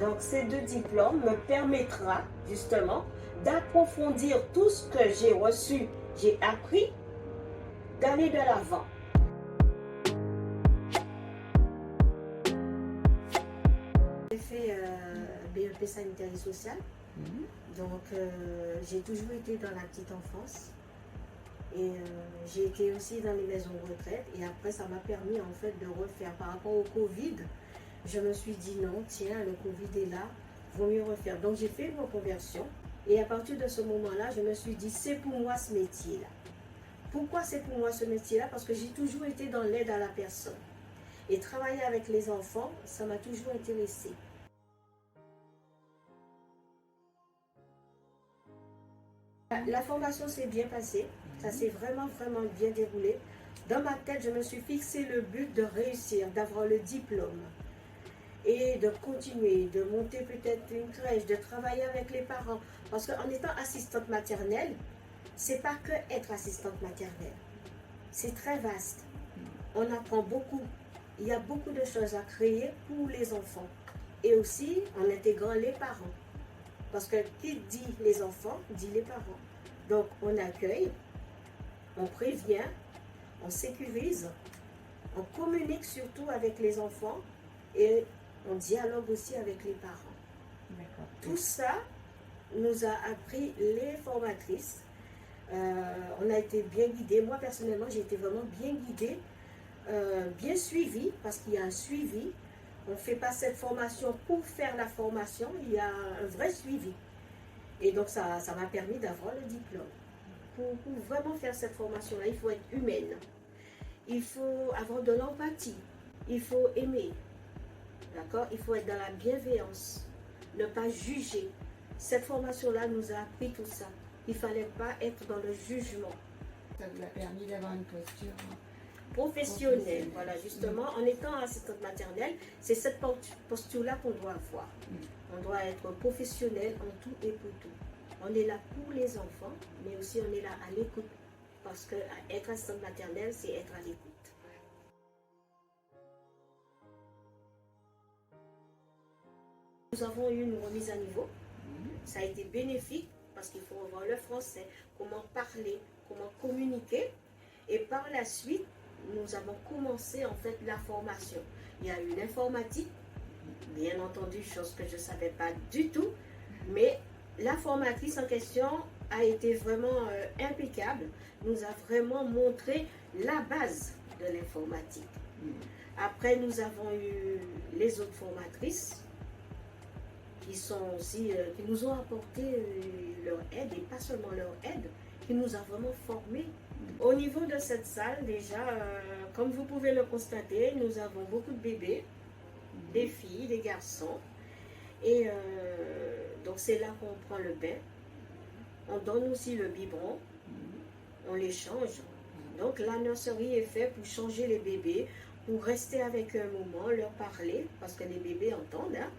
Donc ces deux diplômes me permettra justement d'approfondir tout ce que j'ai reçu, j'ai appris, d'aller de l'avant. J'ai fait BEP sanitaire et social. Donc j'ai toujours été dans la petite enfance. Et j'ai été aussi dans les maisons de retraite. Et après, ça m'a permis en fait de refaire par rapport au Covid. Je me suis dit non, tiens, le Covid est là, vaut mieux refaire. Donc j'ai fait une reconversion. Et à partir de ce moment-là, je me suis dit, c'est pour moi ce métier-là. Pourquoi c'est pour moi ce métier-là? Parce que j'ai toujours été dans l'aide à la personne. Et travailler avec les enfants, ça m'a toujours intéressée. La formation s'est bien passée, ça s'est vraiment bien déroulé. Dans ma tête, je me suis fixé le but de réussir, d'avoir le diplôme et de continuer, de monter peut-être une crèche, de travailler avec les parents. Parce qu'en étant assistante maternelle, c'est pas que être assistante maternelle. C'est très vaste. On apprend beaucoup. Il y a beaucoup de choses à créer pour les enfants. Et aussi en intégrant les parents. Parce que qui dit les enfants, dit les parents. Donc on accueille, on prévient, on sécurise, on communique surtout avec les enfants et on dialogue aussi avec les parents. Tout ça nous a appris les formatrices. On a été bien guidés. Moi personnellement, j'ai été vraiment bien guidée, bien suivie, parce qu'il y a un suivi. On ne fait pas cette formation pour faire la formation, il y a un vrai suivi. Et donc ça m'a permis d'avoir le diplôme. Pour vraiment faire cette formation-là, il faut être humaine. Il faut avoir de l'empathie. Il faut aimer. D'accord? Il faut être dans la bienveillance. Ne pas juger. Cette formation-là nous a appris tout ça. Il ne fallait pas être dans le jugement. Ça vous a permis d'avoir une posture Professionnelle. Voilà, justement, en étant assistante maternelle, c'est cette posture-là qu'on doit avoir. On doit être professionnel en tout et pour tout. On est là pour les enfants, mais aussi on est là à l'écoute. Parce que être assistante maternelle, c'est être à l'écoute. Nous avons eu une remise à niveau. Ça a été bénéfique parce qu'il faut revoir le français, comment parler, comment communiquer. Et par la suite, nous avons commencé en fait la formation. Il y a eu l'informatique, bien entendu, chose que je ne savais pas du tout, mais la formatrice en question a été vraiment impeccable, nous a vraiment montré la base de l'informatique. Après, nous avons eu les autres formatrices qui sont aussi, qui nous ont apporté leur aide, et pas seulement leur aide, qui nous a vraiment formés. Au niveau de cette salle, déjà, comme vous pouvez le constater, nous avons beaucoup de bébés, des filles, des garçons. Et donc c'est là qu'on prend le bain. On donne aussi le biberon, on les change. Donc la nurserie est faite pour changer les bébés, pour rester avec eux un moment, leur parler, parce que les bébés entendent, hein,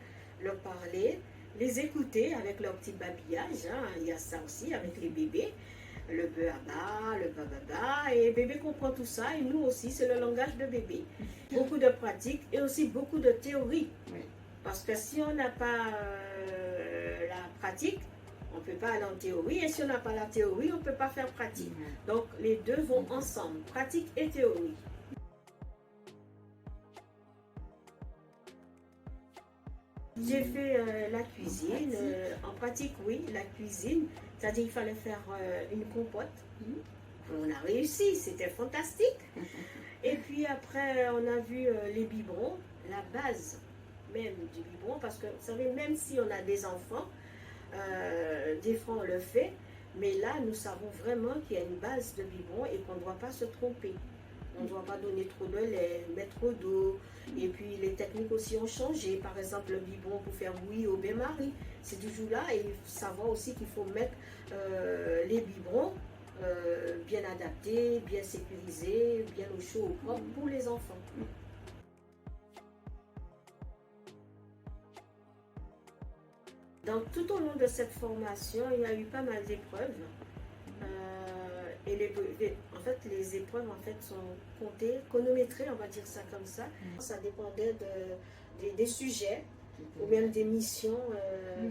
leur parler, les écouter avec leur petit babillage, hein, il y a ça aussi avec les bébés, le beaba, le bababa, et bébé comprend tout ça, et nous aussi, c'est le langage de bébé. Beaucoup de pratique et aussi beaucoup de théorie. Parce que si on n'a pas la pratique, on ne peut pas aller en théorie. Et si on n'a pas la théorie, on ne peut pas faire pratique. Donc les deux vont ensemble, pratique et théorie. J'ai fait la cuisine. En pratique, oui, la cuisine. C'est-à-dire qu'il fallait faire une compote. On a réussi, c'était fantastique. Et puis après, on a vu les biberons, la base même du biberon, parce que vous savez, même si on a des enfants, des fois on le fait, mais là nous savons vraiment qu'il y a une base de biberon et qu'on ne doit pas se tromper. On ne doit pas donner trop de lait, mettre trop d'eau. Et puis les techniques aussi ont changé. Par exemple, le biberon pour faire oui au bain-marie, c'est toujours là. Et il faut savoir aussi qu'il faut mettre les biberons bien adaptés, bien sécurisés, bien au chaud, au propre pour les enfants. Donc tout au long de cette formation, il y a eu pas mal d'épreuves. En fait, les épreuves en fait, sont comptées, chronométrées, on va dire ça comme ça. Ça dépendait des sujets. ou même des missions,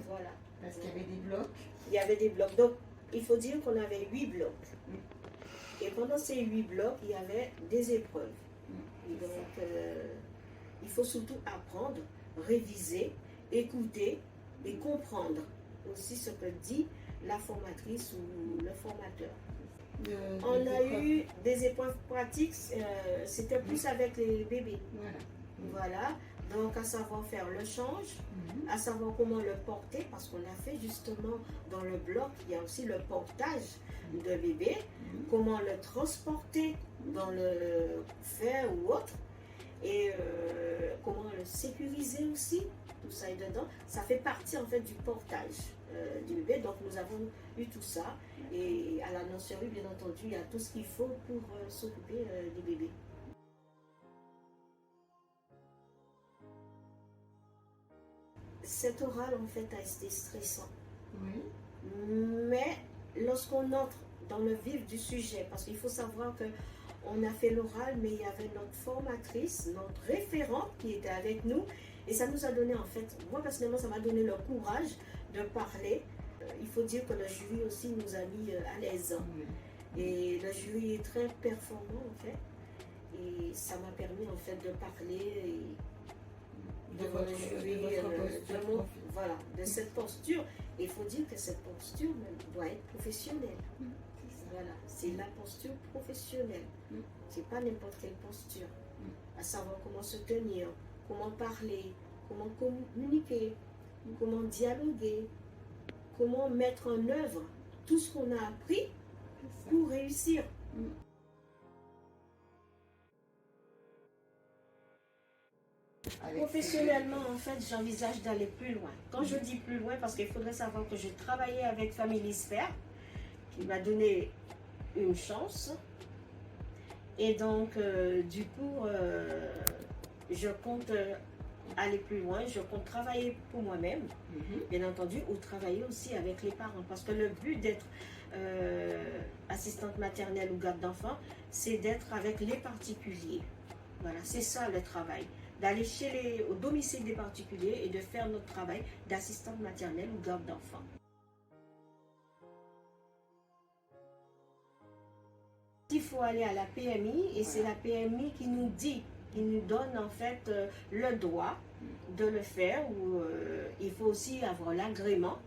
voilà. Parce qu'il y avait des blocs. Il y avait des blocs. Donc, il faut dire qu'on avait 8 blocs. Et pendant ces 8 blocs, il y avait des épreuves. Et donc, il faut surtout apprendre, réviser, écouter et comprendre aussi ce que dit la formatrice ou le formateur. On a eu des épreuves pratiques, c'était plus avec les bébés. Voilà. Donc, à savoir faire le change, à savoir comment le porter, parce qu'on a fait justement dans le bloc, il y a aussi le portage de bébé, comment le transporter dans le fer ou autre, et comment le sécuriser aussi, tout ça est dedans. Ça fait partie en fait du portage du bébé, donc nous avons eu tout ça, et à la nurserie, bien entendu, il y a tout ce qu'il faut pour s'occuper des bébés. Cet oral en fait a été stressant. Mais lorsqu'on entre dans le vif du sujet, parce qu'il faut savoir que on a fait l'oral, mais il y avait notre formatrice, notre référente qui était avec nous, et ça nous a donné en fait, moi personnellement ça m'a donné le courage de parler. Il faut dire que le jury aussi nous a mis à l'aise. Et le jury est très performant en fait, et ça m'a permis en fait de parler voilà, de cette posture. Et il faut dire que cette posture doit être professionnelle. Voilà, c'est la posture professionnelle. C'est pas n'importe quelle posture. À savoir comment se tenir, comment parler, comment communiquer, comment dialoguer, comment mettre en œuvre tout ce qu'on a appris pour réussir. Professionnellement, en fait, j'envisage d'aller plus loin. Quand je dis plus loin, parce qu'il faudrait savoir que j'ai travaillé avec Family Sphere, qui m'a donné une chance. Et donc, du coup, je compte aller plus loin, je compte travailler pour moi-même, bien entendu, ou travailler aussi avec les parents. Parce que le but d'être assistante maternelle ou garde d'enfants, c'est d'être avec les particuliers. Voilà, c'est ça le travail. D'aller au domicile des particuliers et de faire notre travail d'assistante maternelle ou garde d'enfants. Il faut aller à la PMI et c'est la PMI qui nous dit, qui nous donne en fait le droit de le faire, ou il faut aussi avoir l'agrément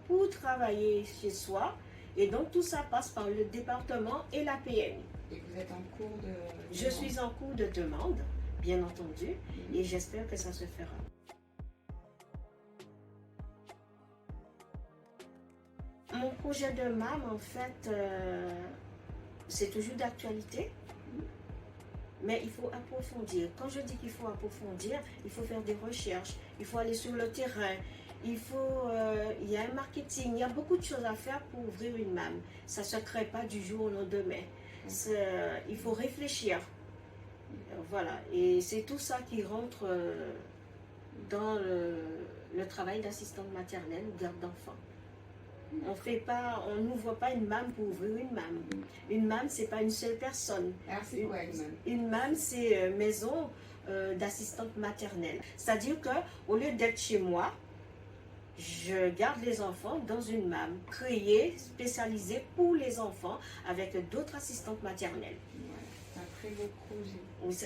pour travailler chez soi, et donc tout ça passe par le département et la PMI. Et vous êtes en cours de... Je suis en cours de demande, bien entendu, et j'espère que ça se fera. Mon projet de MAM, en fait, c'est toujours d'actualité, mais il faut approfondir. Quand je dis qu'il faut approfondir, il faut faire des recherches, il faut aller sur le terrain, il y a un marketing, il y a beaucoup de choses à faire pour ouvrir une MAM. Ça ne se crée pas du jour au lendemain. Il faut réfléchir. Voilà, et c'est tout ça qui rentre dans le travail d'assistante maternelle ou garde d'enfants. On n'ouvre pas une MAM pour ouvrir une MAM. Une MAM, c'est pas une seule personne. Alors c'est quoi une MAM? Une MAM, c'est maison d'assistante maternelle. C'est-à-dire qu'au lieu d'être chez moi, je garde les enfants dans une MAM créée, spécialisée pour les enfants, avec d'autres assistantes maternelles. C'est un très beau projet.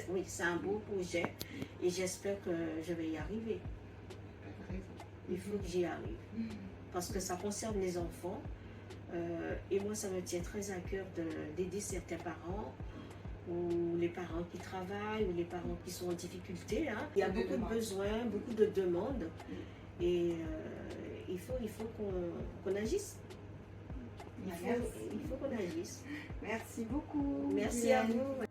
Oui, c'est un beau projet et j'espère que je vais y arriver. Il faut que j'y arrive. Parce que ça concerne les enfants. Et moi, ça me tient très à cœur d'aider certains parents, ou les parents qui travaillent, ou les parents qui sont en difficulté. Hein. Il y a beaucoup de besoins, beaucoup de demandes. Et il faut qu'on agisse. Il faut qu'on agisse. Merci beaucoup. Merci à vous.